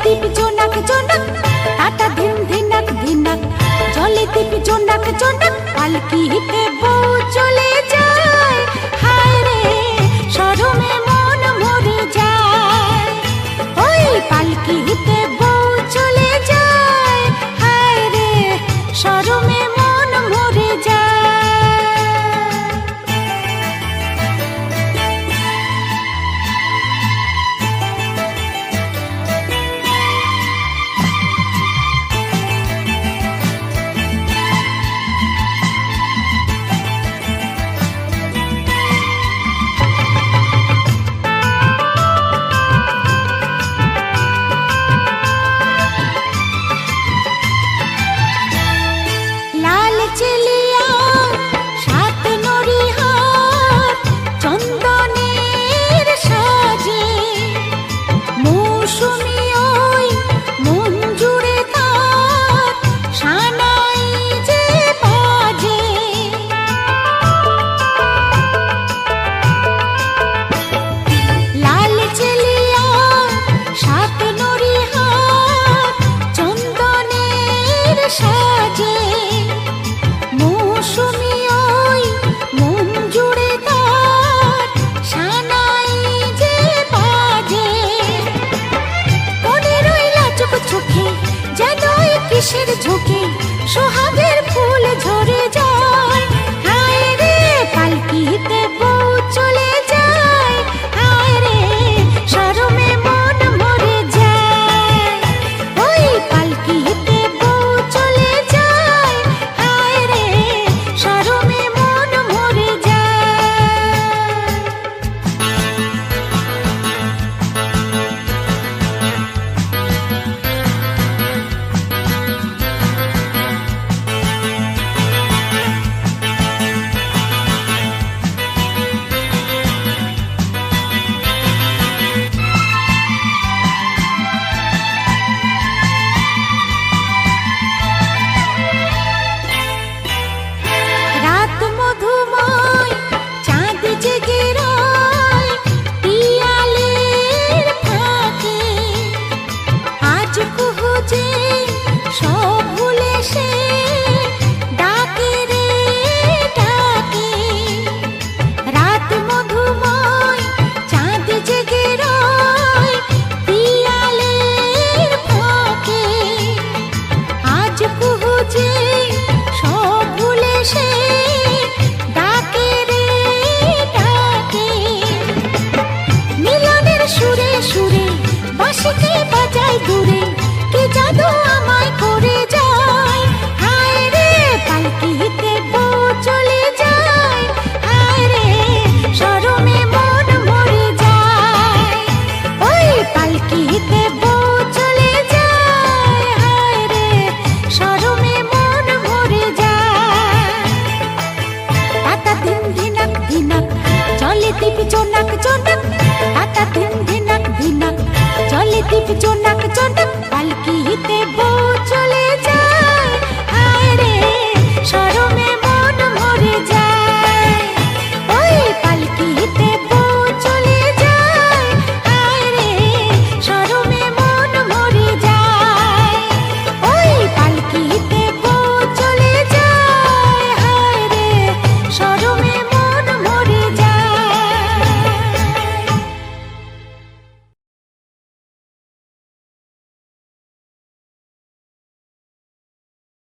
দীপ জোনাক জোনাক, টাটা ধিন ধিনাক ধিনাক, জলে দীপ জোনাক জোনাক, পালকিতে বউ চলে যায়। হায় রে শরমে মন মরে যায়, ওই পালকিতে বউ চলে যায়। হায় রে শরমে মন মরে যায়। চেলিয়া সাত নরিহার চন্দনের সাজে, মৌসুমি ওই মন জুড়ে তার সানাই যে বাজে। লাল চেলিয়া সাত নরিহার চন্দনের সাজে, মৌসুমি ওই মন জুড়ে তার সানাই যে বাজে। মনে রইলা চোখ চোখে যেন কিসের ঝোঁকে সোহাগের ফুল ঝরে যায়। হায় রে পালকিতে বউ চলে যায়। হায় রে শরমে মন মরে যায়, ওই পালকিতে বউ চলে যায়। হায় রে শরমে মন মরে যায়। রাত মধুময় চাঁদ জেগে রয় পিয়ালের ফাঁকে, আজ কুহু যে সব ভুলে সে ডাকে রে ডাকে। রাত মধুময় চাঁদ জেগে রয় পিয়ালের ফাঁকে, আজ কুহু যে সব ভুলে সে ডাকে রে ডাকে। মিলনের সুরে সুরে বাঁশিকে বাজায় দূরে,